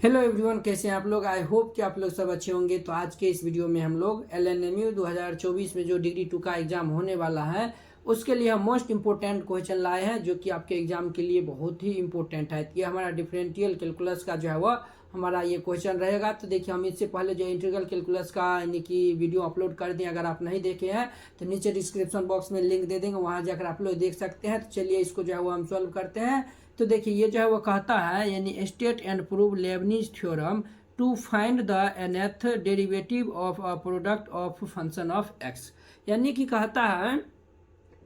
Hello everyone, कैसे हैं आप लोग। आई होप कि आप लोग सब अच्छे होंगे। तो आज के इस वीडियो में हम लोग LNMU 2024 में जो डिग्री 2 का एग्ज़ाम होने वाला है उसके लिए हम मोस्ट इम्पोर्टेंट क्वेश्चन लाए हैं जो कि आपके एग्ज़ाम के लिए बहुत ही इम्पोर्टेंट है। ये हमारा डिफरेंशियल कैलकुलस का जो है वह हमारा ये क्वेश्चन रहेगा। तो देखिए, हम इससे पहले जो इंटीग्रल कैलकुलस का यानी कि वीडियो अपलोड कर दें, अगर आप नहीं देखे हैं तो नीचे डिस्क्रिप्शन बॉक्स में लिंक दे देंगे, वहाँ जाकर आप लोग देख सकते हैं। तो चलिए इसको जो है वो हम सॉल्व करते हैं। तो देखिए, ये जो है वो कहता है यानी state and prove Leibniz theorem to find the nth derivative of a product of function of x। यानी कि कहता है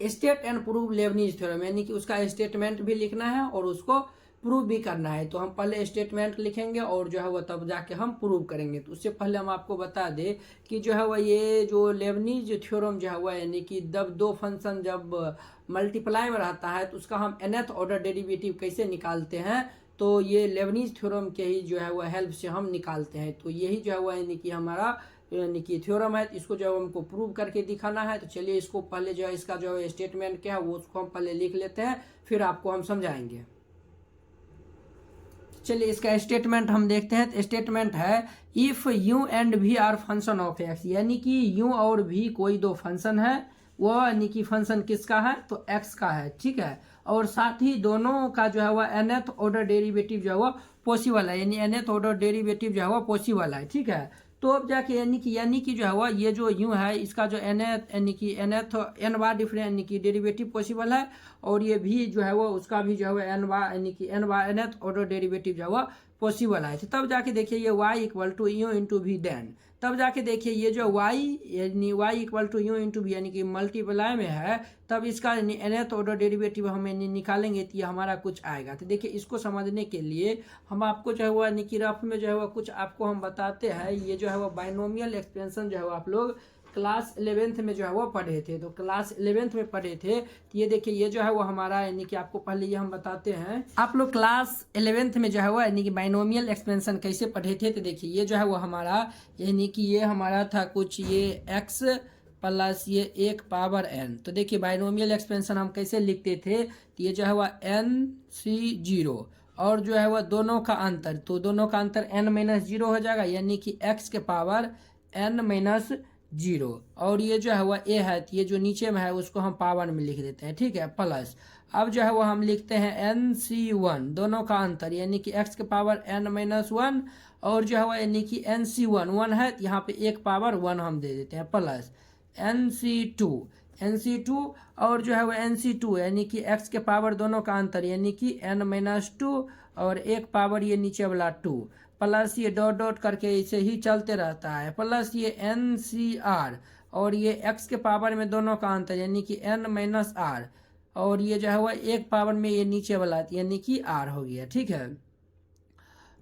state and prove Leibniz theorem, यानी कि उसका स्टेटमेंट भी लिखना है और उसको प्रूव भी करना है। तो हम पहले स्टेटमेंट लिखेंगे और जो है वो तब जाके हम प्रूव करेंगे। तो उससे पहले हम आपको बता दें कि जो है वो ये जो लेबनीज थ्योरम जो है वो यानी कि जब दो फंक्शन जब मल्टीप्लाई में रहता है तो उसका हम nth ऑर्डर डेरिवेटिव कैसे निकालते हैं, तो ये लेबनीज थ्योरम के ही जो है वो हेल्प से हम निकालते हैं। तो यही जो है वो यानी कि हमारा यानी कि थ्योरम है। इसको जो हमको प्रूव करके दिखाना है। तो चलिए इसको पहले जो है इसका जो है स्टेटमेंट क्या है वो उसको हम पहले लिख लेते हैं, फिर आपको हम समझाएंगे। चलिए इसका स्टेटमेंट हम देखते हैं। तो स्टेटमेंट है if u and v are function of x, यानी कि यू और भी कोई दो फंक्शन है, वो यानी कि फंक्शन किसका है तो एक्स का है, ठीक है। और साथ ही दोनों का जो है वह nth ऑर्डर डेरिवेटिव जो है वह पॉसिबल है, यानी nth ऑर्डर डेरिवेटिव जो है वह पॉसिबल है, ठीक है। तो अब जाके यानी कि जो है वह ये जो यू है इसका जो nth यानी कि n बार डिफरेंट यानी कि डेरिवेटिव पॉसिबल है, और ये भी जो है वो उसका भी जो है n बार यानी कि nth ऑर्डर डेरिवेटिव जो है वह पॉसिबल है। तो तब जाके देखिए ये y equal to u into v then, तब जाके देखिए ये जो y यानी y equal to u into v यानी कि मल्टीप्लाई में है, तब इसका nth ऑर्डर डेरिवेटिव हम निकालेंगे तो ये हमारा कुछ आएगा। तो देखिए इसको समझने के लिए हम आपको जो है वो यानी कि रफ में जो है वो कुछ आपको हम बताते हैं। ये जो है वो बाइनोमियल एक्सपेंशन जो है वो आप लोग क्लास 11th में जो है वो पढ़े थे। तो क्लास 11th में पढ़े थे। तो ये देखिए ये जो है वो हमारा यानी कि आपको पहले ये हम बताते हैं। आप लोग क्लास 11th में जो है वो यानी कि बाइनोमियल एक्सपेंशन कैसे पढ़े थे। तो देखिए ये जो है वो हमारा यानी कि ये हमारा था कुछ ये x प्लस ये एक पावर n। तो देखिए बाइनोमियल एक्सपेंशन हम कैसे लिखते थे, तो ये जो है वह NC0 और जो है वह दोनों का अंतर, तो दोनों का अंतर n-0 हो जाएगा, यानी कि x के पावर n-0। और ये जो है वह a है, तो ये जो नीचे में है उसको हम पावर में लिख देते हैं, ठीक है, प्लस अब जो है वो हम लिखते हैं NC1 दोनों का अंतर, यानी कि x के पावर n-1 और जो है वह यानी कि NC1 1 है, तो यहाँ पे एक पावर 1 हम दे देते हैं, प्लस NC2 और जो है वो NC2 यानी कि x के पावर दोनों का अंतर यानी कि n-2 और एक पावर ये नीचे वाला 2, प्लस ये डॉट डॉट करके इसे ही चलते रहता है, प्लस ये NCR और ये x के पावर में दोनों का अंतर यानी कि n-r और ये जो है वो एक पावर में ये नीचे वाला यानी कि r हो गया, ठीक है।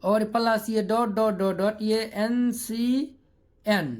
और प्लस ये डॉट डॉट डॉट डॉट ये NCN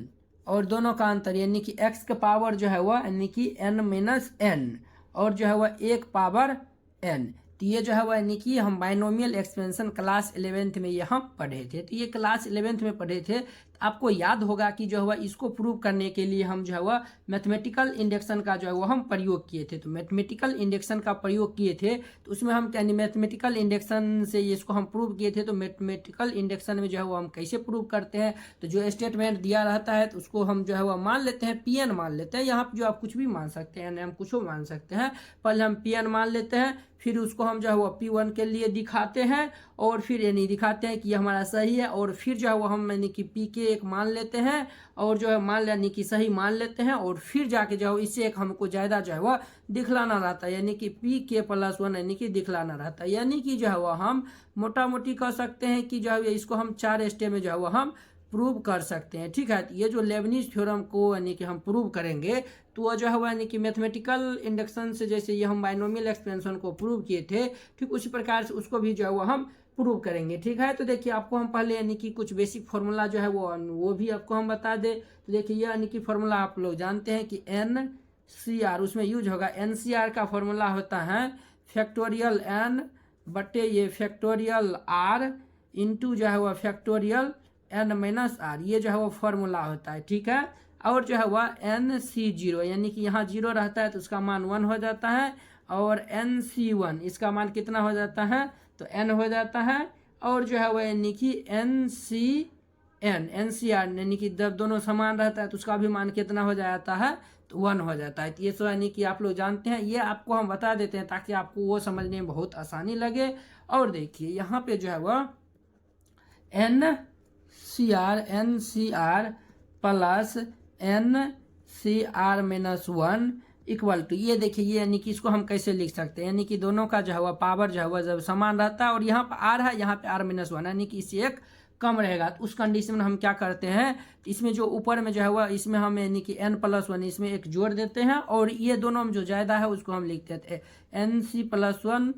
और दोनों का अंतर यानी कि x का पावर जो है वह यानी कि n-n और जो है वह एक पावर n। तो ये जो है वह यानी कि हम बाइनोमियल एक्सपेंशन क्लास 11th में ये हम पढ़े थे। तो ये क्लास 11th में पढ़े थे। तो आपको याद होगा कि जो है वह इसको प्रूव करने के लिए हम जो है वह मैथमेटिकल इंडक्शन का जो है वह हम प्रयोग किए थे। तो मैथमेटिकल इंडक्शन का प्रयोग किए थे, तो उसमें हम यानी मैथमेटिकल इंडक्शन से इसको हम प्रूव किए थे। तो मैथमेटिकल इंडक्शन में जो है वो हम कैसे प्रूव करते हैं, तो जो स्टेटमेंट दिया रहता है तो उसको हम जो है वह मान लेते हैं, Pn मान लेते हैं। यहाँ पर जो आप कुछ भी मान सकते हैं, हम कुछ मान सकते हैं, पहले हम Pn मान लेते हैं, फिर उसको हम जो है वो P1 के लिए दिखाते हैं और फिर यानी दिखाते हैं कि ये हमारा सही है, और फिर जो है वो हम यानी कि P के एक मान लेते हैं और जो है मान यानी कि सही मान लेते हैं, और फिर जाके जो है इससे एक हमको ज़्यादा जो है वो दिखलाना रहता है, यानी कि Pk+1 यानी कि दिखलाना रहता है। यानी कि जो है वो हम मोटा मोटी कह सकते हैं कि जो है इसको हम 4 स्टेप में जो है वो हम प्रूव कर सकते हैं, ठीक है। ये जो लेबनीज थ्योरम को यानी कि हम प्रूव करेंगे तो वह जो है वह यानी कि मैथमेटिकल इंडक्शन से जैसे ये हम बाइनोमियल एक्सपेंशन को प्रूव किए थे, ठीक उसी प्रकार से उसको भी जो है वह हम प्रूव करेंगे, ठीक है। तो देखिए आपको हम पहले यानी कि कुछ बेसिक फार्मूला जो है वो भी आपको हम बता दें। तो देखिए ये यानी कि फार्मूला आप लोग जानते हैं कि NCR उसमें यूज होगा। NCR का फार्मूला होता है फैक्टोरियल n बटे ये फैक्टोरियल r इंटू जो है वह फैक्टोरियल n-r, ये जो है वो फार्मूला होता है, ठीक है। और जो है वह NC0 यानी कि यहाँ 0 रहता है तो उसका मान 1 हो जाता है, और NC1 इसका मान कितना हो जाता है तो n हो जाता है, और जो है वह यानी कि NCR यानी कि जब दोनों समान रहता है तो उसका भी मान कितना हो जाता है, तो 1 हो जाता है। तो ये तो यानी कि आप लोग जानते हैं, ये आपको हम बता देते हैं ताकि आपको वो समझने में बहुत आसानी लगे। और देखिए यहाँ पे जो है वह NCR plus NCR-1 equal to, ये देखिए ये यानी कि इसको हम कैसे लिख सकते हैं, यानी कि दोनों का जो है वह पावर जो है वह जब समान रहता है और यहाँ पर R है, यहाँ पे R-1 यानी कि इससे एक कम रहेगा, तो उस कंडीशन में हम क्या करते हैं, इसमें जो ऊपर में जो है वह इसमें हम यानी कि N+1 इसमें एक जोड़ देते हैं और ये दोनों में जो ज़्यादा है उसको हम लिख देते हैं N+1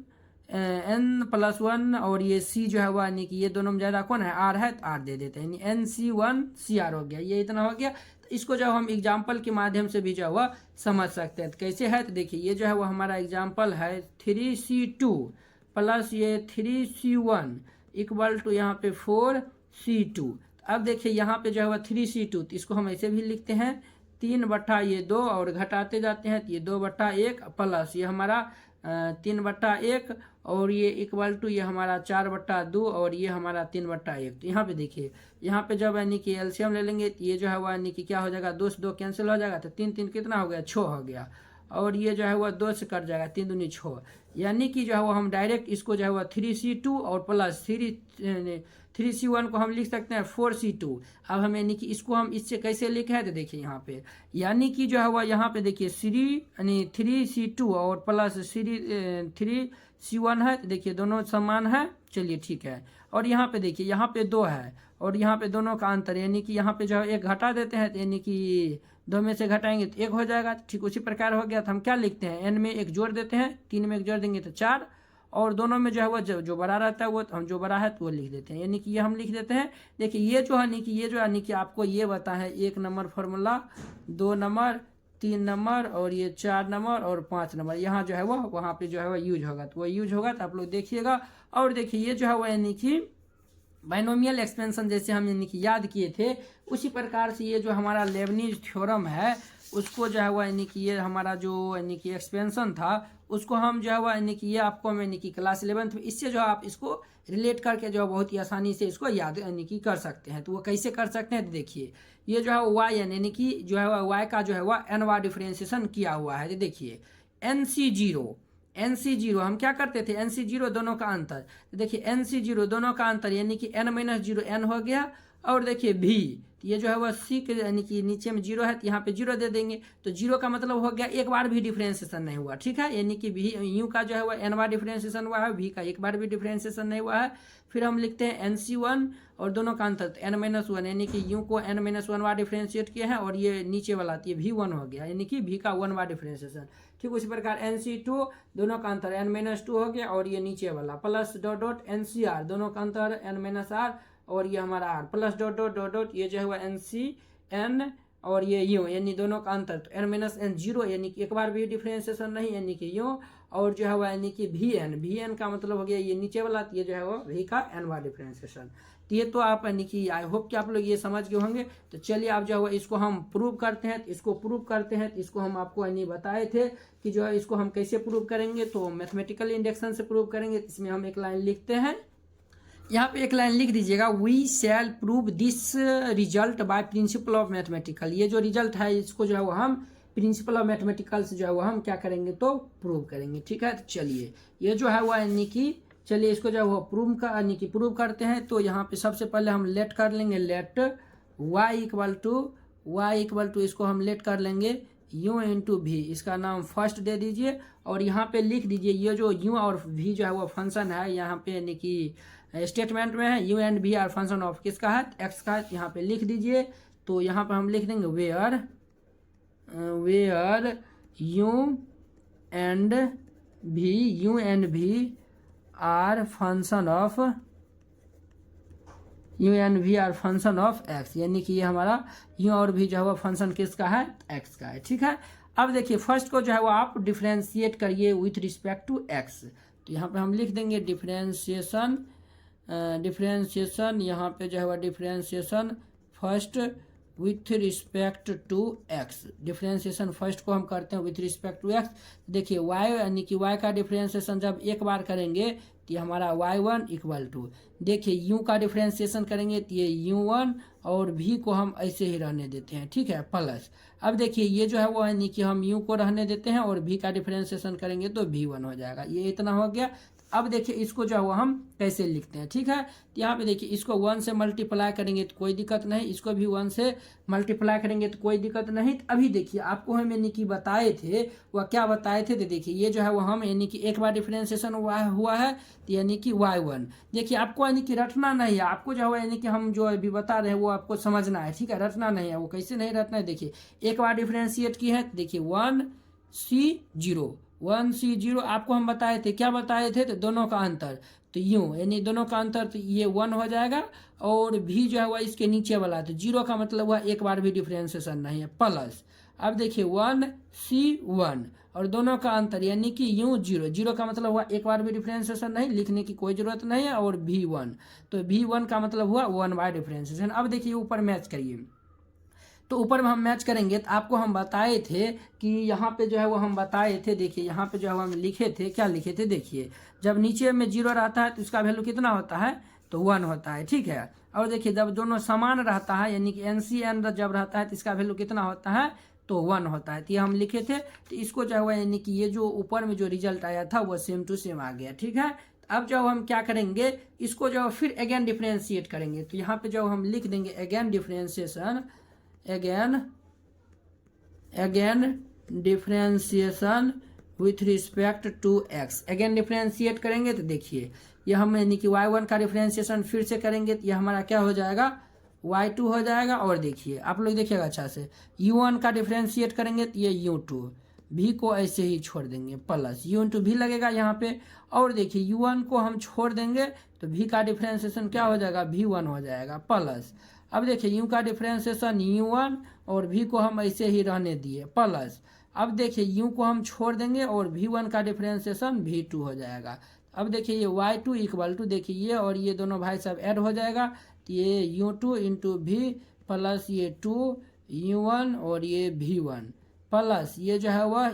और ये C जो है वह यानी कि ये दोनों में ज़्यादा कौन है, R है, तो R दे देते हैं, यानी NC1CR हो गया, ये इतना हो गया। तो इसको जब हम एग्जाम्पल के माध्यम से भी जो है वह समझ सकते हैं, तो कैसे है, तो देखिए ये जो है वह हमारा एग्जाम्पल है 3C2 प्लस ये 3C1 इक्वल टू यहाँ पे 4C2। अब देखिए यहाँ पे जो है वह 3C2, तो इसको हम ऐसे भी लिखते हैं 3/2 और घटाते जाते हैं, तो ये 2/1 प्लस ये हमारा 3/1 और ये इक्वल टू ये हमारा 4/2 और ये हमारा 3/1। तो यहाँ पे देखिए यहाँ पे जब यानी कि एलसीएम ले लेंगे तो ये जो है वह यानी कि क्या हो जाएगा, 2 से 2 कैंसिल हो जाएगा, तो 3 3 कितना हो गया, 6 हो गया, और ये जो है वह 2 से कट जाएगा, 3 दूनी 6, यानी कि जो है वो हम डायरेक्ट इसको जो है वह 3C2 और प्लस 3C1 को हम लिख सकते हैं 4C2। अब हम यानी कि इसको हम इससे कैसे लिखे हैं, तो देखिए यहाँ पे यानी कि जो है वह यहाँ पे देखिए 3C2 और प्लस 3C1 है, तो देखिए दोनों समान है, चलिए ठीक है। और यहाँ पे देखिए यहाँ पे 2 है और यहाँ पे दोनों का अंतर, यानी कि यहाँ पे जो है 1 घटा देते हैं, तो यानी कि 2 में से घटाएंगे तो 1 हो जाएगा, ठीक उसी प्रकार हो गया। तो हम क्या लिखते हैं, n में 1 जोड़ देते हैं, 3 में 1 जोड़ देंगे तो 4, और दोनों में जो है वो जो बड़ा रहता है वो हम जो बड़ा है तो वो लिख देते हैं, यानी कि ये हम लिख देते हैं। देखिए ये जो है कि ये जो यानी कि आपको ये बता है 1 नंबर फार्मूला, 2 नंबर, 3 नंबर और ये 4 नंबर और 5 नंबर, यहाँ जो है वो वहाँ पे जो है वो यूज होगा, तो वो यूज होगा, तो आप लोग देखिएगा। और देखिए ये जो है वो यानी कि बाइनोमियल एक्सपेंशन जैसे हम यानी कि याद किए थे, उसी प्रकार से ये जो हमारा लेबनीज थ्योरम है उसको जो है वह यानी कि ये हमारा जो यानी कि एक्सपेंशन था उसको हम जो है वह यानी कि ये आपको यानी कि क्लास 11th में इससे जो आप इसको रिलेट करके जो बहुत ही आसानी से इसको याद यानी कि कर सकते हैं। तो वो कैसे कर सकते हैं, तो देखिए ये जो है वाई यानी कि जो है वाई का जो है वह n बार डिफ्रेंशिएशन किया हुआ है। तो देखिए NC0 हम क्या करते थे, NC0 दोनों का अंतर, तो देखिए NC0 दोनों का अंतर यानी कि n-0 n हो गया, और देखिए भी ये जो है वह C के यानी कि नीचे में 0 है तो यहाँ पे 0 दे देंगे, तो 0 का मतलब हो गया एक बार भी डिफ्रेंशिएशन नहीं हुआ, ठीक है, यानी कि भी U का जो है वह n बार डिफ्रेंशिएशन हुआ है, V का एक बार भी डिफ्रेंशिएशन नहीं हुआ है। फिर हम लिखते हैं NC1 और दोनों का अंतर n-1 यानी कि U को n-1 बार डिफ्रेंशिएट किया है और ये नीचे वाला ये V1 हो गया, यानी कि V का 1 बार डिफ्रेंशिएशन। ठीक उसी प्रकार NC2 दोनों का अंतर n-2 हो गया और ये नीचे वाला प्लस डॉट NCR दोनों का अंतर n-R और ये हमारा R प्लस डॉट ये जो है वह NCN और ये U यानी दोनों का अंतर, तो n-n0 यानी कि एक बार भी डिफ्रेंशिएशन नहीं, यानी कि U और जो है वह यानी कि VN का मतलब हो गया ये नीचे वाला, ये जो है वो V का n बार डिफ्रेंशिएशन। तो ये तो आप यानी कि आई होप कि आप लोग ये समझ गए होंगे। तो चलिए आप जो है इसको हम प्रूव करते हैं, तो इसको प्रूव करते हैं, तो इसको हम आपको यानी बताए थे कि जो है इसको हम कैसे प्रूव करेंगे, तो मैथमेटिकल इंडक्शन से प्रूव करेंगे। इसमें हम एक लाइन लिखते हैं, यहाँ पे एक लाइन लिख दीजिएगा, we shall prove this result by principle of mathematical. ये जो रिजल्ट है इसको जो है वो हम प्रिंसिपल ऑफ मैथमेटिकल से जो है वो हम क्या करेंगे, तो प्रूव करेंगे। ठीक है, तो चलिए ये जो है वो यानी कि चलिए इसको जो है वो प्रूव का यानी कि प्रूव करते हैं। तो यहाँ पे सबसे पहले हम लेट कर लेंगे, लेट y इक्वल टू इसको हम लेट कर लेंगे u इंटू भी, इसका नाम फर्स्ट दे दीजिए और यहाँ पे लिख दीजिए ये जो u और v जो है वो फंक्शन है, यहाँ पे यानी कि स्टेटमेंट में है u and v are function of किसका है, x का, यहाँ पे लिख दीजिए। तो यहाँ पे हम लिख देंगे where u and v are function of x, यानी कि ये हमारा u और v जो है वो फंक्शन किसका है, x का है। ठीक है, अब देखिए फर्स्ट को जो है वो आप डिफ्रेंशिएट करिए विथ रिस्पेक्ट टू x। तो यहाँ पे हम लिख देंगे डिफ्रेंशिएशन यहाँ पे जो है वो differentiation first with respect to x, differentiation first को हम करते हैं विथ रिस्पेक्ट टू x। देखिए y यानी कि y का डिफ्रेंशिएशन जब एक बार करेंगे तो ये हमारा y1 इक्वल टू, देखिए u का डिफ्रेंसिएशन करेंगे तो ये u1 और v को हम ऐसे ही रहने देते हैं, ठीक है, प्लस। अब देखिए ये जो है वो यानी कि हम u को रहने देते हैं और v का डिफ्रेंसिएशन करेंगे तो v1 हो जाएगा, ये इतना हो गया। अब देखिए इसको जो है वो हम कैसे लिखते हैं, ठीक है। तो यहाँ पे देखिए इसको 1 से मल्टीप्लाई करेंगे तो कोई दिक्कत नहीं, इसको भी 1 से मल्टीप्लाई करेंगे तो कोई दिक्कत नहीं। तो अभी देखिए आपको हम यानी कि बताए थे, वह क्या बताए थे, तो देखिए ये जो है वो हम यानी कि एक बार डिफ्रेंसिएशन हुआ है तो यानी कि y1। देखिए आपको यानी कि रटना नहीं है, आपको जो है यानी कि हम जो अभी बता रहे हैं वो आपको समझना है, ठीक है, रटना नहीं है। वो कैसे नहीं रटना है, देखिए एक बार डिफ्रेंशिएट की है, देखिए 1C0 आपको हम बताए थे, क्या बताए थे, तो दोनों का अंतर, तो यूं यानी दोनों का अंतर, तो ये 1 हो जाएगा और भी जो है वह इसके नीचे वाला, तो 0 का मतलब हुआ एक बार भी डिफ्रेंसिएशन नहीं है, प्लस। अब देखिए 1C1 और दोनों का अंतर यानी कि यूं 0 का मतलब हुआ एक बार भी डिफ्रेंसिएशन नहीं, लिखने की कोई जरूरत नहीं है, और V1, तो V1 का मतलब हुआ 1 बार डिफ्रेंसिएशन। अब देखिए ऊपर मैच करिए, तो ऊपर में हम मैच करेंगे तो आपको हम बताए थे कि यहाँ पे जो है वो हम बताए थे, देखिए यहाँ पे जो है वो हम लिखे थे, क्या लिखे थे, देखिए जब नीचे में 0 रहता है तो इसका वैल्यू कितना होता है, तो 1 होता है, ठीक है। और देखिए जब दोनों समान रहता है यानी कि NCN जब रहता है तो इसका वैल्यू कितना होता है, तो 1 होता है। तो ये हम लिखे थे, तो इसको जो है वो यानी कि ये जो ऊपर में जो रिजल्ट आया था वो सेम टू सेम आ गया, ठीक है। अब जो हम क्या करेंगे, इसको जो फिर अगेन डिफ्रेंशिएट करेंगे, तो यहाँ पे जो हम लिख देंगे again differentiation, again differentiation with respect to x, again differentiate करेंगे तो देखिए ये हम यानी कि y1 का डिफ्रेंशिएशन फिर से करेंगे तो ये हमारा क्या हो जाएगा, y2 हो जाएगा। और देखिए आप लोग देखिएगा अच्छा से, u1 का डिफ्रेंशिएट करेंगे तो ये u2, v को ऐसे ही छोड़ देंगे, प्लस u इंटू भी लगेगा यहाँ पे। और देखिए u1 को हम छोड़ देंगे तो v का डिफ्रेंशिएशन क्या हो जाएगा, v1 हो जाएगा, प्लस। अब देखिए u का डिफ्रेंशिएशन u1 और v को हम ऐसे ही रहने दिए, प्लस। अब देखिए u को हम छोड़ देंगे और v1 का डिफ्रेंशिएशन v2 हो जाएगा। अब देखिए ये y2 इक्वल टू, देखिए ये और ये दोनों भाई साहब ऐड हो जाएगा, तो ये u2 इंटू v प्लस ये 2u1 और ये v1 प्लस ये जो है वह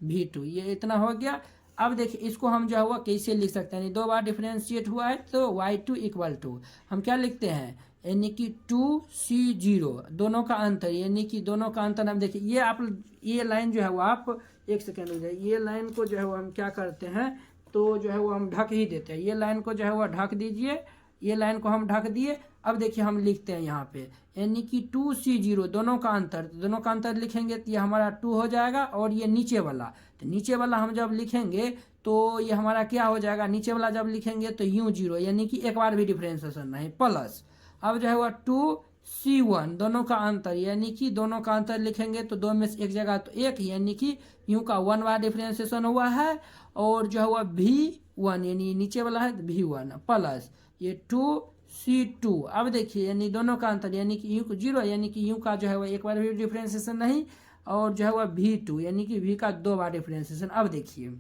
v2, ये इतना हो गया। अब देखिए इसको हम जो है वह कैसे लिख सकते हैं, दो बार डिफ्रेंशिएट हुआ है तो y2 इक्वल टू हम क्या लिखते हैं, यानी कि 2C0 दोनों का अंतर, यानी कि दोनों का अंतर हम देखिए ये आप ये लाइन जो है वो आप एक सेकेंड हो जाए, ये लाइन को जो है वो हम क्या करते हैं, तो जो है वो हम ढक ही देते हैं, ये लाइन को जो है वो ढक दीजिए, ये लाइन को हम ढक दिए। अब देखिए हम लिखते हैं यहाँ पे यानी कि 2C0 दोनों का अंतर, तो दोनों का अंतर लिखेंगे तो ये हमारा 2 हो जाएगा, और ये नीचे वाला, तो नीचे वाला हम जब लिखेंगे तो ये हमारा क्या हो जाएगा, नीचे वाला जब लिखेंगे तो u0 यानी कि एक बार भी डिफ्रेंशिएशन नहीं, प्लस। अब जो है वह 2C1 दोनों का अंतर, यानी कि दोनों का अंतर लिखेंगे तो दो में से एक जगह तो एक, यानी कि u का 1 बार डिफ्रेंशिएशन हुआ है, और जो है वह v1 यानी नीचे वाला है तो v1 प्लस ये 2C2। अब देखिए यानी दोनों का अंतर यानी कि u को 0 यानी कि u का जो है वह एक बार भी डिफ्रेंशिएशन नहीं, और जो है वह v2 यानी कि v का 2 बार डिफ्रेंशिएशन। अब देखिए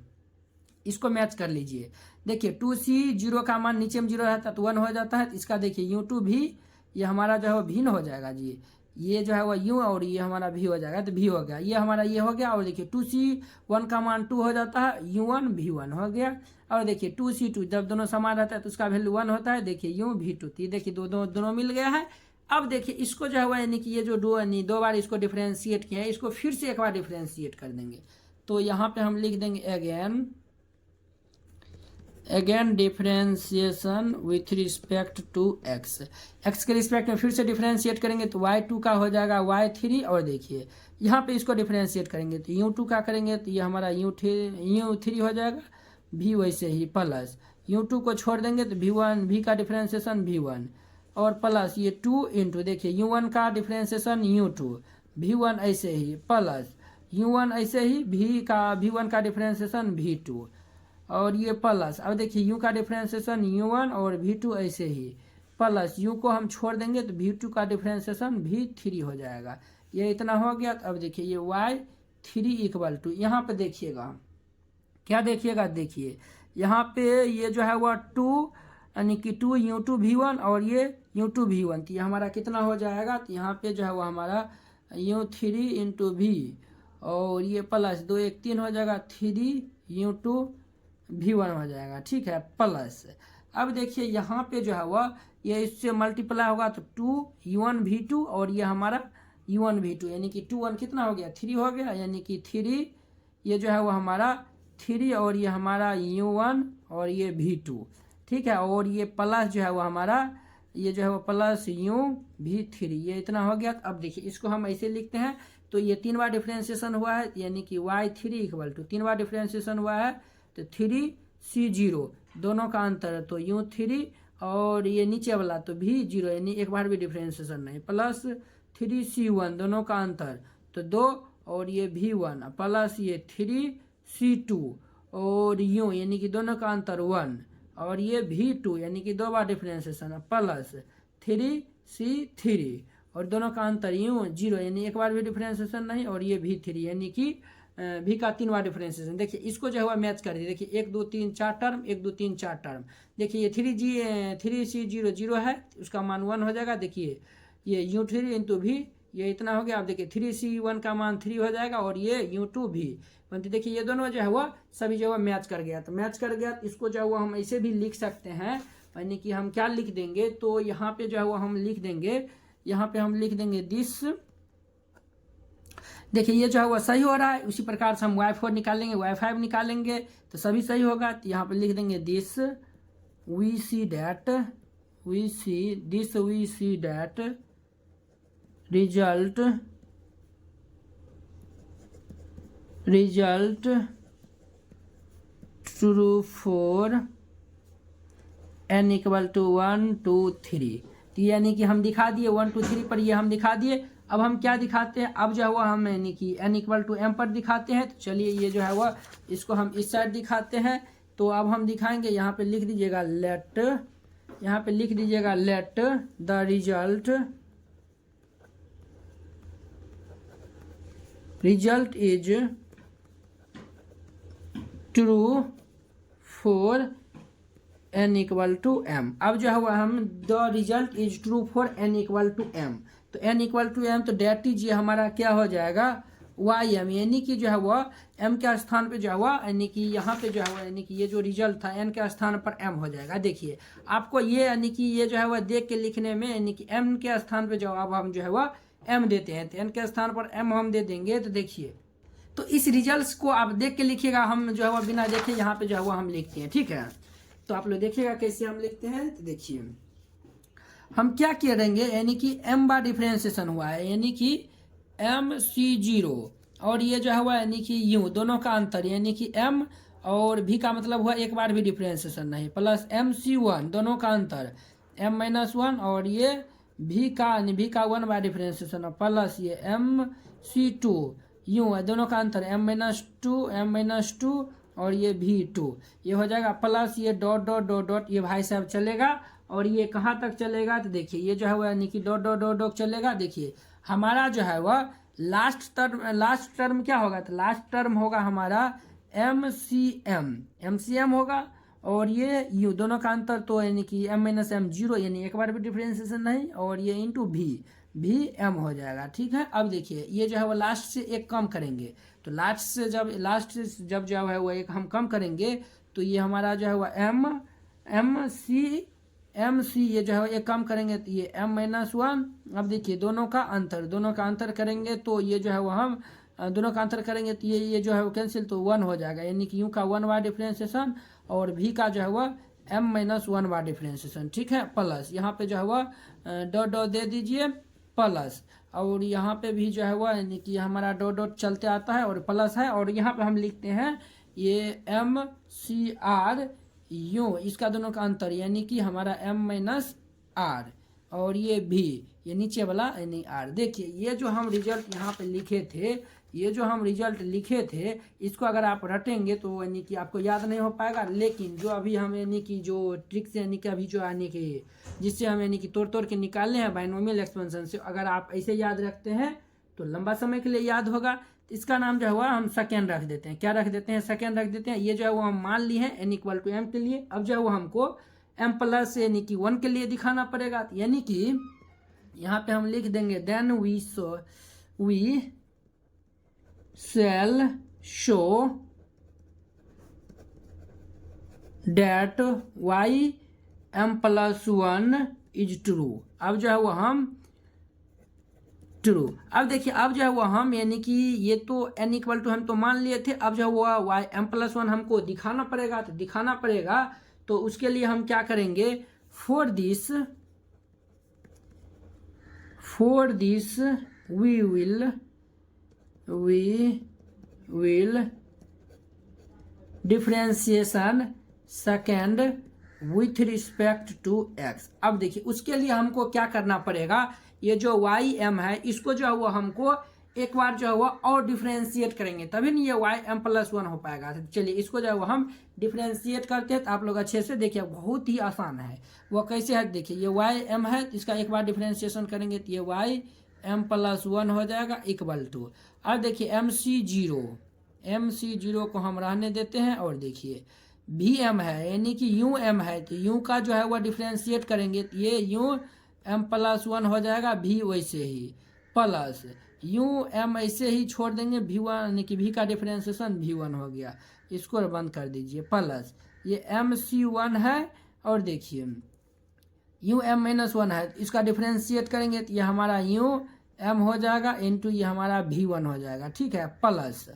इसको मैच कर लीजिए, देखिए 2C0 का मान नीचे में 0 रहता है तो 1 हो जाता है, तो इसका देखिए u2 भी ये हमारा जो है वो भिन्न हो जाएगा जी, ये जो है वो u और ये हमारा v हो जाएगा, तो v हो गया, ये हमारा ये हो गया। और देखिए 2C1 का मान 2 हो जाता है, u1 v1 हो गया। और देखिए 2C2 जब दोनों समान रहता है तो उसका वैल्यू 1 होता है, देखिए u v2, तो ये देखिए दोनों मिल गया है। अब देखिए इसको जो है वो यानी कि ये जो दो बार इसको डिफ्रेंशिएट किया है, इसको फिर से एक बार डिफ्रेंशिएट कर देंगे, तो यहाँ पे हम लिख देंगे again differentiation with respect to x के रिस्पेक्ट में फिर से डिफ्रेंशिएट करेंगे तो y2 का हो जाएगा y3। और देखिए यहाँ पे इसको डिफ्रेंशिएट करेंगे तो u2 का करेंगे तो ये हमारा u3 हो जाएगा, v वैसे ही प्लस u2 को छोड़ देंगे तो v का डिफ्रेंशिएशन v1 और प्लस ये 2 इंटू देखिए u1 का डिफ्रेंशिएशन u2 v1 ऐसे ही प्लस u1 ऐसे ही v1 का डिफ्रेंशिएशन v2 और ये प्लस। अब देखिए u का डिफ्रेंशिएशन u1 और v2 ऐसे ही प्लस u को हम छोड़ देंगे तो v2 का डिफ्रेंशिएशन v3 हो जाएगा, ये इतना हो गया। तो अब देखिए ये y3 इक्वल टू, यहाँ पे देखिएगा क्या देखिएगा, देखिए यहाँ पे ये जो है वह 2 यानी कि 2u2 v1 और ये u2 v1, तो ये हमारा कितना हो जाएगा, तो यहाँ पे जो है वो हमारा u3 इंटू v और ये प्लस 2 1 3 हो जाएगा 3u2 V1 हो जाएगा, ठीक है, प्लस। अब देखिए यहाँ पे जो है वह ये इससे मल्टीप्लाई होगा तो 2U1V2 और ये हमारा U1V2 यानी कि 2 1 कितना हो गया 3 हो गया, यानी कि 3 ये जो है वो हमारा 3 और ये हमारा U1 और ये V2, ठीक है, और ये प्लस जो है वो हमारा ये जो है वो प्लस UV3 ये इतना हो गया। अब देखिए इसको हम ऐसे लिखते हैं, तो ये 3 बार डिफ्रेंशिएशन हुआ है यानी कि Y3 equal to 3 bar differentiation हुआ है तो 3C0 दोनों का अंतर है तो U3 और ये नीचे वाला तो V0 यानी एक बार भी डिफ्रेंशिएशन नहीं, प्लस 3C1 दोनों का अंतर तो 2 और ये V1 प्लस ये 3C2 और U यानी कि दोनों का अंतर 1 और ये V2 यानी कि 2 बार डिफ्रेंशिएशन प्लस 3C3 और दोनों का अंतर U0 यानी एक बार भी डिफ्रेंशिएशन नहीं और ये V3 यानी कि V का 3 बार डिफ्रेंशिएशन। देखिए इसको जो है मैच कर दिए, देखिए 1 2 3 4 टर्म 1 2 3 4 टर्म, देखिए ये 3C0 0 है उसका मान 1 हो जाएगा, देखिए ये U3 इंटू V ये इतना हो गया। आप देखिए 3C1 का मान 3 हो जाएगा और ये U2 भी, देखिए ये दोनों जो है वह सभी जो है मैच कर गया, तो मैच कर गया इसको जो है वो हम ऐसे भी लिख सकते हैं, यानी कि हम क्या लिख देंगे तो यहाँ पे जो है वो हम लिख देंगे, यहाँ पे हम लिख देंगे दिस, देखिए ये जो है वो सही हो रहा है। उसी प्रकार से हम Y4 निकालेंगे Y5 निकालेंगे तो सभी सही होगा, तो यहाँ पे लिख देंगे this we see that result true for n equal to 1 2 3, तो यानी कि हम दिखा दिए 1 2 3 पर ये हम दिखा दिए। अब हम क्या दिखाते हैं, अब जो है वो हम यानी कि n इक्वल टू m पर दिखाते हैं, तो चलिए ये जो है वह इसको हम इस साइड दिखाते हैं। तो अब हम दिखाएंगे, यहाँ पे लिख दीजिएगा लेट, यहाँ पे लिख दीजिएगा let the result is true for n equal to m। अब जो है वह हम the result is true for n equal to m, तो n इक्वल टू m तो डेट इज ये हमारा क्या हो जाएगा YM, यानी कि जो है वह m के स्थान पे जो हुआ यानी कि यहाँ पे जो है यानी कि ये जो रिजल्ट था n के स्थान पर m हो जाएगा। देखिए आपको ये यानी कि ये जो है वह देख के लिखने में यानी कि m के स्थान पे जो अब हम जो है वह m देते हैं, तो n के स्थान पर m हम दे देंगे। तो देखिए तो इस रिजल्ट को आप देख के लिखिएगा, हम जो है वह बिना देखे यहाँ पे जो है वह हम लिखते हैं, ठीक है। तो आप लोग देखिएगा कैसे हम लिखते हैं, तो देखिए हम क्या करेंगे, यानी कि m बार डिफ्रेंशिएशन हुआ है यानी कि MC0 और ये जो हुआ यानी कि U दोनों का अंतर यानी कि m और v का मतलब हुआ एक बार भी डिफ्रेंशिएशन नहीं, प्लस MC1 दोनों का अंतर m-1 और ये v का 1 बार डिफ्रेंशिएशन प्लस ये MC2 U दोनों का अंतर m-2 और ये V2 ये हो जाएगा, प्लस ये डॉट डॉट डॉट डॉट ये भाई साहब चलेगा और ये कहाँ तक चलेगा, तो देखिए ये जो है वह यानी कि डॉट डॉट डॉट डॉट चलेगा। देखिए हमारा जो है वह लास्ट टर्म क्या होगा, तो लास्ट टर्म होगा हमारा MCM होगा और ये U दोनों का अंतर तो यानी कि m-m0 यानी एक बार भी डिफ्रेंशिएशन नहीं और ये इंटू भी m हो जाएगा, ठीक है। अब देखिए ये जो है वो लास्ट से एक कम करेंगे, तो लास्ट से जब जो है वो एक हम कम करेंगे तो ये हमारा जो है वो MC ये जो है एक कम करेंगे तो ये m-1। अब देखिए दोनों का अंतर करेंगे तो ये जो है वो हम दोनों का अंतर करेंगे तो ये जो है वो कैंसिल तो 1 हो जाएगा, यानी कि U का 1 बार डिफ्रेंशिएशन और V का जो है वह m-1 बार डिफ्रेंशिएशन, ठीक है। प्लस यहाँ पे जो है वह डॉट डॉट दे दीजिए प्लस, और यहाँ पे भी जो है वह यानी कि हमारा डॉट डॉट चलते आता है और प्लस है, और यहाँ पे हम लिखते हैं ये MCR U इसका दोनों का अंतर यानी कि हमारा m-r और ये V ये नीचे वाला यानी r। देखिए ये जो हम रिजल्ट यहाँ पे लिखे थे इसको अगर आप रटेंगे तो यानी कि आपको याद नहीं हो पाएगा, लेकिन जो अभी हम यानी कि जो ट्रिक्स यानी कि अभी जो यानी कि जिससे हम यानी कि तोड़ के निकालने हैं बाइनोमियल एक्सपेंशन से, अगर आप ऐसे याद रखते हैं तो लंबा समय के लिए याद होगा। इसका नाम जो है हम सेकेंड रख देते हैं, क्या रख देते हैं, सेकेंड रख देते हैं। ये जो है वो हम मान लिए हैं n इक्वल टू m के लिए। अब जो है वो हमको m प्लस यानी कि 1 के लिए दिखाना पड़ेगा, यानी कि यहाँ पे हम लिख देंगे then we shall show that y m plus one is true. अब जो है वो हम ट्रू। अब देखिए अब जो है वो हम यानी कि ये तो n इक्वल टू हम तो मान लिए थे, अब जो है वो वाई एम प्लस वन हमको दिखाना पड़ेगा। तो दिखाना पड़ेगा तो उसके लिए हम क्या करेंगे, for this we will differentiation second with respect to x। अब देखिए उसके लिए हमको क्या करना पड़ेगा, ये जो वाई एम है इसको जो है वो हमको एक बार जो है वो और डिफ्रेंशिएट करेंगे, तभी नहीं ये वाई एम प्लस वन हो पाएगा। तो चलिए इसको जो है वो हम डिफ्रेंशिएट करते हैं, तो आप लोग अच्छे से देखिए बहुत ही आसान है। वो कैसे है देखिए, ये वाई एम है तो इसका एक बार डिफ्रेंशिएशन करेंगे तो ये वाई एम प्लस वन हो जाएगा इक्वल टू। अब देखिए एम सी जीरो को हम रहने देते हैं, और देखिए भी एम है यानी कि यू एम है, तो यू का जो है वह डिफ्रेंशिएट करेंगे तो ये यू एम प्लस वन हो जाएगा, भी वैसे ही प्लस यू एम ऐसे ही छोड़ देंगे, भी वन यानी कि भी का डिफ्रेंशिएशन भी वन हो गया, इसको बंद कर दीजिए, प्लस ये एम सी वन है, और देखिए यू एम माइनस वन है, इसका डिफ्रेंशिएट करेंगे तो ये हमारा यू एम हो जाएगा इंटू ये हमारा भी वन हो जाएगा, ठीक है, प्लस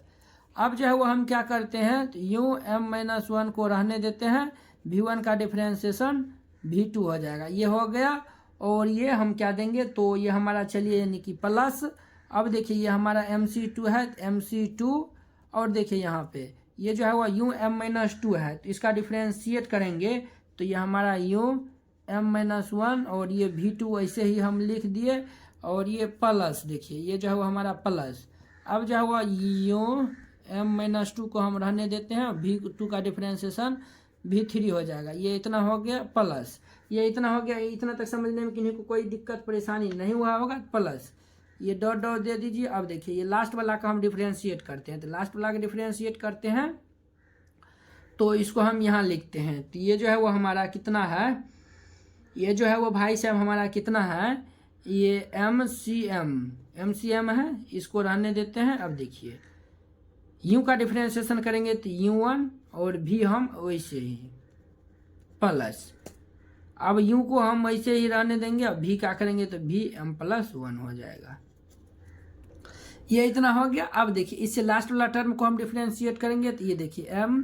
अब जो है वो हम क्या करते हैं तो यू एम माइनस वन को रहने देते हैं, भी वन का डिफ्रेंशिएशन भी टू हो जाएगा, ये हो गया। और ये हम क्या देंगे तो ये हमारा चलिए यानी कि प्लस, अब देखिए ये हमारा एम सी टू है तो एम सी टू, और देखिए यहाँ पे ये जो है वो यू एम माइनस टू है तो इसका डिफ्रेंशिएट करेंगे तो ये हमारा यू एम माइनस वन, और ये भी टू ऐसे ही हम लिख दिए, और ये प्लस देखिए ये जो है वो हमारा प्लस। अब जो है वो यू एम माइनस टू को हम रहने देते हैं, भी टू का डिफ्रेंशिएशन भी थ्री हो जाएगा, ये इतना हो गया प्लस, ये इतना हो गया। इतना तक समझने में किन्हीं को कोई दिक्कत परेशानी नहीं हुआ होगा, प्लस ये डॉट डॉट दे दीजिए। अब देखिए ये लास्ट वाला का हम डिफ्रेंशिएट करते हैं, तो लास्ट वाला का डिफ्रेंशिएट करते हैं तो इसको हम यहाँ लिखते हैं, तो ये जो है वो हमारा कितना है, ये जो है वो भाई साहब हमारा कितना है, ये एम सी एम है, इसको रहने देते हैं। अब देखिए यू का डिफ्रेंशिएशन करेंगे तो यू वन, और भी हम वैसे ही प्लस, अब यू को हम वैसे ही रहने देंगे, अब भी क्या करेंगे तो भी एम प्लस वन हो जाएगा, ये इतना हो गया। अब देखिए इससे लास्ट वाला टर्म को हम डिफ्रेंशिएट करेंगे तो ये देखिए m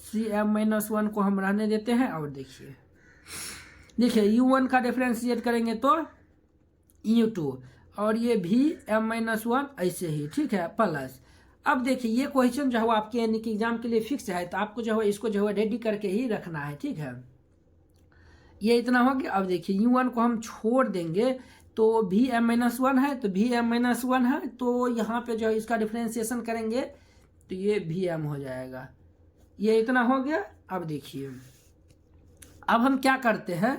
C m minus one को हम रहने देते हैं, और देखिए यू वन का डिफ्रेंशिएट करेंगे तो यू टू, और ये भी एम माइनस वन ऐसे ही, ठीक है, प्लस। अब देखिए ये क्वेश्चन जो है वो आपके यानी कि एग्जाम के लिए फिक्स है, तो आपको जो है इसको जो है रेडी करके ही रखना है, ठीक है, ये इतना हो गया। अब देखिए यू वन को हम छोड़ देंगे तो भी एम माइनस वन है, तो भी एम माइनस वन है, तो यहाँ पे जो है इसका डिफ्रेंशिएशन करेंगे तो ये भी एम हो जाएगा, ये इतना हो गया। अब देखिए अब हम क्या करते हैं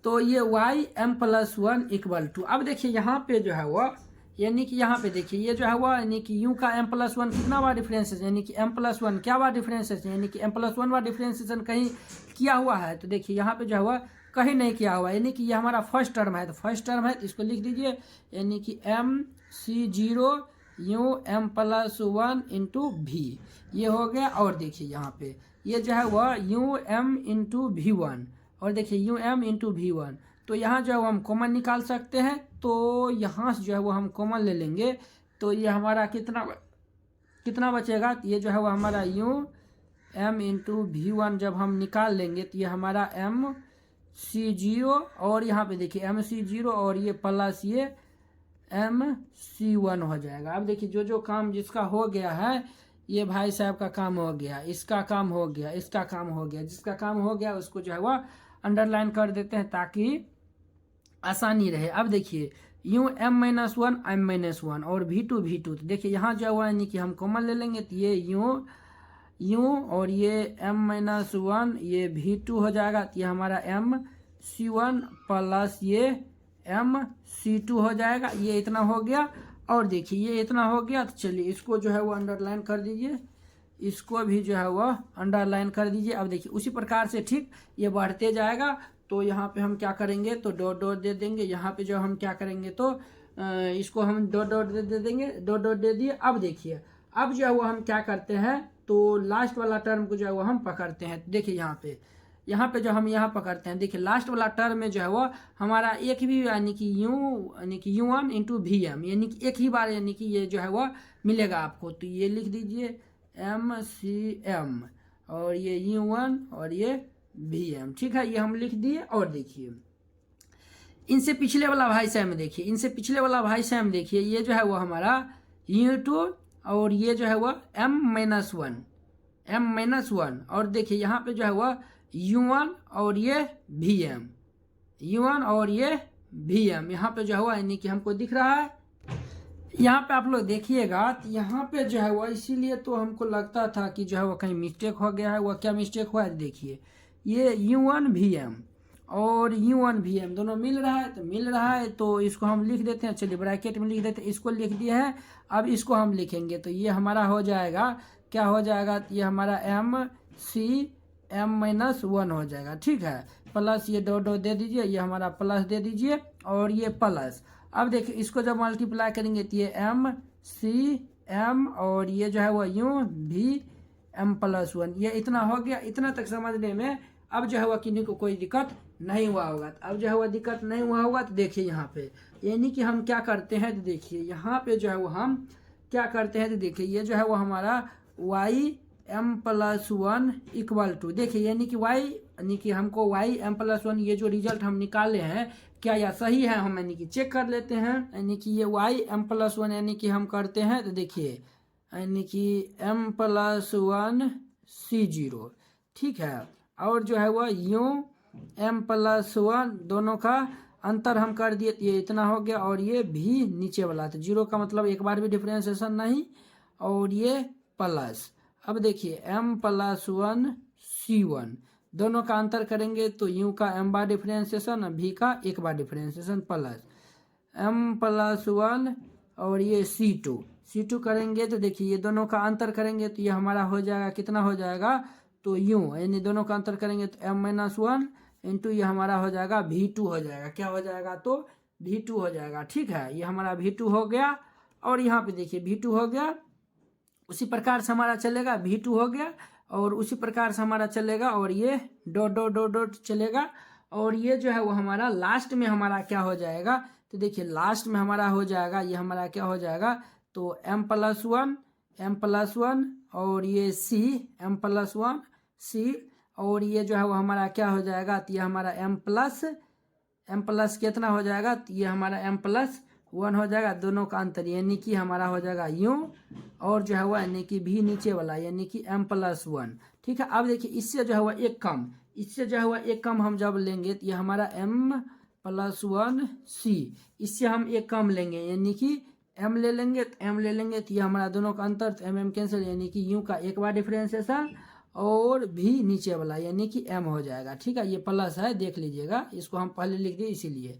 तो ये y m plus one equal to, अब देखिए यहाँ पे जो है वो यानी कि यहाँ पे देखिए ये जो है वो यानी कि यू का एम प्लस वन कितना बार डिफ्रेंशिएशन, यानी कि एम प्लस वन क्या बार डिफ्रेंशिएशन, यानी कि M plus one bar differentiation कहीं किया हुआ है, तो देखिए यहाँ पे जो है वो कहीं नहीं किया हुआ, यानी कि ये हमारा फर्स्ट टर्म है, तो फर्स्ट टर्म है तो इसको लिख दीजिए, यानी कि m C zero u m plus one into v, ये हो गया। और देखिए यहाँ पे ये जो है वह यू एम इंटू भी वन, और देखिए यू एम इंटू भी वन, तो यहाँ जो है वो हम कॉमन निकाल सकते हैं, तो यहाँ से जो है वो हम कॉमन ले लेंगे तो ये हमारा कितना बचेगा, तो ये जो है वो हमारा यू एम इंटू भी वन जब हम निकाल लेंगे तो ये हमारा एम सी जीरो, और यहाँ पे देखिए एम सी जीरो, और ये प्लस ये एम सी वन हो जाएगा। अब देखिए जो जो काम जिसका हो गया है, ये भाई साहब का काम हो गया, इसका काम हो गया, इसका काम हो गया, जिसका काम हो गया उसको जो है वह अंडरलाइन कर देते हैं ताकि आसानी रहे। अब देखिए u m minus one m minus one और भी टू, तो देखिए यहाँ जो है यानी कि हम कॉमन ले लेंगे तो ये यू और ये एम माइनस वन ये भी टू हो जाएगा, तो ये हमारा एम सी वन प्लस ये एम सी टू हो जाएगा, ये इतना हो गया। और देखिए ये इतना हो गया, तो चलिए इसको जो है वो अंडरलाइन कर दीजिए, इसको भी जो है वह अंडरलाइन कर दीजिए। अब देखिए उसी प्रकार से ठीक ये बढ़ते जाएगा, तो यहाँ पे हम क्या करेंगे तो डॉट डॉट दे देंगे, यहाँ पे जो हम क्या करेंगे तो इसको हम डॉट डॉट दे देंगे, डॉट डॉट दे दिए। अब देखिए अब जो है वो हम क्या करते हैं तो लास्ट वाला टर्म को जो है वो हम पकड़ते हैं। देखिए यहाँ पे जो हम यहाँ पकड़ते हैं, देखिए लास्ट वाला टर्म में जो है वो हमारा एक भी यानी कि U1 इंटू VM, यानी कि एक ही बार यानी कि ये जो है वो मिलेगा आपको। तो ये लिख दीजिए MCM और ये U1 और ये VM, ठीक है, ये हम लिख दिए। और देखिए इनसे पिछले वाला भाई सैम देखिए, इनसे पिछले वाला भाई सैम देखिए, ये जो है वो हमारा U2 और ये जो है वो M-1 और देखिए यहाँ पे जो है वो U1 और ये VM यहाँ पे जो है वो यानी कि हमको दिख रहा है। यहाँ पे आप लोग देखिएगा तो यहाँ पे जो है वो, इसीलिए तो हमको लगता था कि जो है वो कहीं मिस्टेक हो गया है। वो क्या मिस्टेक हुआ है, देखिए ये U1 VM और U1 VM दोनों मिल रहा है, तो मिल रहा है तो इसको हम लिख देते हैं। चलिए ब्रैकेट में लिख देते हैं, इसको लिख दिए हैं। अब इसको हम लिखेंगे तो ये हमारा हो जाएगा, क्या हो जाएगा, ये हमारा MCM-1 हो जाएगा, ठीक है। प्लस ये डॉट दे दीजिए, ये हमारा प्लस दे दीजिए और ये प्लस। अब देखिए इसको जब मल्टीप्लाई करेंगे तो ये MCM और ये जो है वो UVM+1, ये इतना हो गया। इतना तक समझने में अब जो है वह किन्हीं को कोई दिक्कत नहीं हुआ होगा। अब जो है वह दिक्कत नहीं हुआ होगा तो देखिए यहाँ पे यानी कि हम क्या करते हैं, तो देखिए यहाँ पे जो है वो हम क्या करते हैं, तो देखिए ये जो है वो हमारा YM+1 इक्वल टू, देखिए यानी कि हमको YM+1 ये जो रिजल्ट हम निकाले हैं क्या यह सही है, हम यानी कि चेक कर लेते हैं। यानी कि ये YM+1 यानी कि हम करते हैं तो देखिए यानी कि M+1C0, ठीक है। और जो है वह UM+1 दोनों का अंतर हम कर दिए, ये इतना हो गया और ये भी नीचे वाला, तो 0 का मतलब एक बार भी डिफरेंशिएशन नहीं, और ये प्लस। अब देखिए M+1C1 दोनों का अंतर करेंगे तो U का M बार डिफरेंशिएशन, V का एक बार डिफरेंशिएशन, प्लस M+1 और ये C2 करेंगे तो देखिए ये दोनों का अंतर करेंगे तो ये हमारा हो जाएगा, कितना हो जाएगा, तो U यानी दोनों का अंतर करेंगे तो M-1 इंटू ये हमारा हो जाएगा V2 हो जाएगा, क्या हो जाएगा, तो V2 हो जाएगा, ठीक है। ये हमारा V2 हो गया और यहाँ पे देखिए V2 हो गया, उसी प्रकार से हमारा चलेगा, V2 हो गया और उसी प्रकार से हमारा चलेगा और ये डॉट चलेगा। और ये जो है वो हमारा लास्ट में हमारा क्या हो जाएगा, तो देखिए लास्ट में हमारा हो जाएगा, ये हमारा क्या हो जाएगा, तो M+1 और ये M+1 C और ये जो है वो हमारा क्या हो जाएगा, तो ये हमारा M प्लस कितना हो जाएगा, तो ये हमारा M+1 हो जाएगा। दोनों का अंतर यानी कि हमारा हो जाएगा U और जो है वो यानी कि V नीचे वाला यानी कि M+1, ठीक है। अब देखिए इससे जो है वो एक कम हम जब लेंगे तो ये हमारा M+1C, इससे हम एक कम लेंगे यानी कि M ले लेंगे तो ये हमारा दोनों का अंतर, तो M कैंसिल यानी कि U का एक बार डिफरेंशिएशन और भी नीचे वाला यानी कि M हो जाएगा, ठीक है। ये प्लस है, देख लीजिएगा, इसको हम पहले लिख दिए इसीलिए,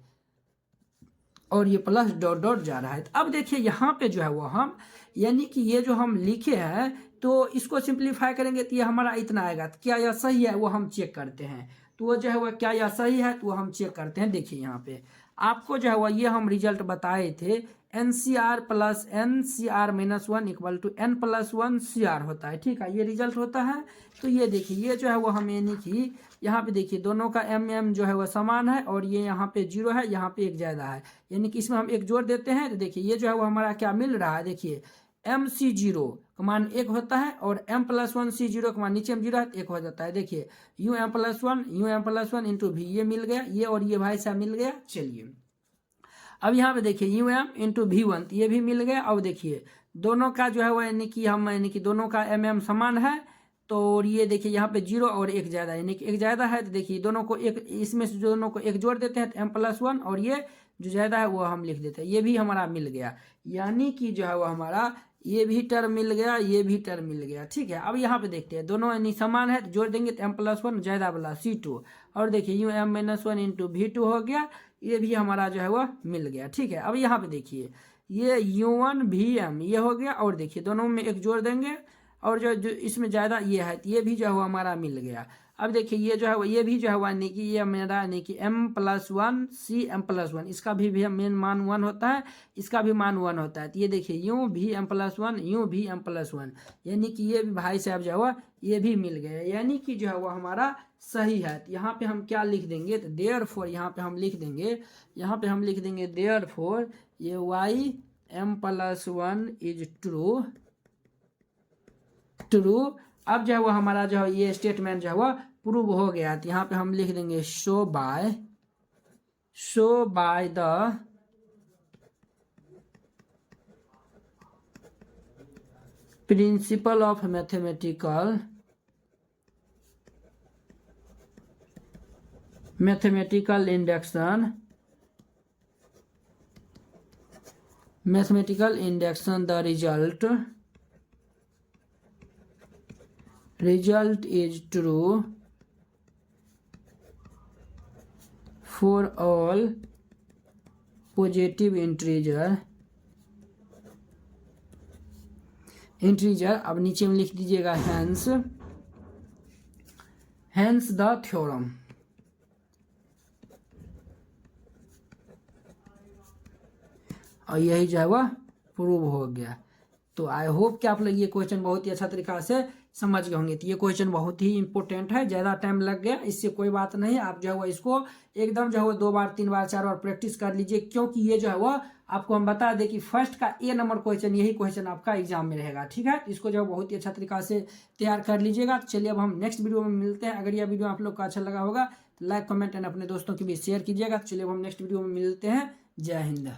और ये प्लस डॉट जा रहा है। तो अब देखिए यहाँ पे जो है वो हम यानी कि ये जो हम लिखे हैं तो इसको सिंप्लीफाई करेंगे तो ये हमारा इतना आएगा। तो क्या यह सही है वो हम चेक करते हैं, तो वो जो है वो क्या यह सही है तो वो हम चेक करते हैं। देखिए यहाँ पे आपको जो है वो ये हम रिजल्ट बताए थे, NCR + NCR-1 equal to N+1CR होता है, ठीक है, ये रिजल्ट होता है। तो ये देखिए ये जो है वो हम यानी कि यहाँ पे देखिए दोनों का M जो है वो समान है और ये यहाँ पे 0 है, यहाँ पे एक ज़्यादा है, यानी कि इसमें हम एक जोड़ देते हैं तो देखिए ये जो है वो हमारा क्या मिल रहा है, देखिए MC0 का मान 1 होता है और M+1C0 का मान नीचे में 0 है तो 1 हो जाता है। देखिए UM+1 इंटू V, ये मिल गया, ये और ये भाई साहब मिल गया। चलिए अब यहाँ पे देखिए UM इंटू V1 ये भी मिल गया। अब देखिए दोनों का जो है वो यानी कि दोनों का MM समान है, तो ये देखिए यहाँ पे 0 और एक ज़्यादा यानी कि एक ज़्यादा है, तो देखिए दोनों को एक, इसमें से दोनों को एक जोड़ देते हैं तो M+1 और ये जो ज़्यादा है वो हम लिख देते हैं, ये भी हमारा मिल गया, यानी कि जो है वो हमारा ये भी टर्म मिल गया, ये भी टर्म मिल गया, ठीक है। अब यहाँ पे देखते हैं दोनों यानी समान है तो जोड़ देंगे तो M+1 ज़्यादा वाला C2 और देखिए UM-1 इंटू V2 हो गया, ये भी हमारा जो है वो मिल गया, ठीक है। अब यहाँ पे देखिए ये U1 VM ये हो गया और देखिए दोनों में एक जोड़ देंगे और जो इसमें ज़्यादा ये है तो ये भी जो है हमारा मिल गया। अब देखिए ये जो है वो ये भी जो है यानी कि ये मेरा यानी कि m+1 c m+1 इसका भी मेन मान 1 होता है, इसका भी मान 1 होता है। तो ये देखिए यूँ भी m+1 यूँ भी m+1 यानी कि ये भी भाई साहब जो है वो ये भी मिल गए, यानी कि जो है वो हमारा सही है। तो यहाँ पे हम क्या लिख देंगे, तो देयरफॉर यहाँ पे हम लिख देंगे, यहाँ पे हम लिख देंगे देयरफॉर ये y m+1 इज ट्रू। अब जो है वो हमारा जो है ये स्टेटमेंट जो है वो प्रूव हो गया। तो यहाँ पे हम लिख देंगे show by the principal of mathematical induction the result is true for all positive integer। अब नीचे में लिख दीजिएगा hence द थ्योरम। और यही जो है वह प्रूव हो गया। तो आई होप कि आप लोग ये क्वेश्चन बहुत ही अच्छा तरीका से समझ गए होंगे। तो ये क्वेश्चन बहुत ही इंपॉर्टेंट है, ज़्यादा टाइम लग गया, इससे कोई बात नहीं। आप जो है वो इसको एकदम जो है वो 2 बार 3 बार 4 बार प्रैक्टिस कर लीजिए, क्योंकि ये जो है वो आपको हम बता दें कि फर्स्ट का A नंबर क्वेश्चन यही क्वेश्चन आपका एग्जाम में रहेगा। ठीक है, इसको जो है बहुत ही अच्छा तरीका से तैयार कर लीजिएगा। चलिए अब हम नेक्स्ट वीडियो में मिलते हैं। अगर यह वीडियो आप लोग को अच्छा लगा होगा तो लाइक कमेंट एंड अपने दोस्तों के बीच शेयर कीजिएगा। चलिए अब हम नेक्स्ट वीडियो में मिलते हैं। जय हिंद।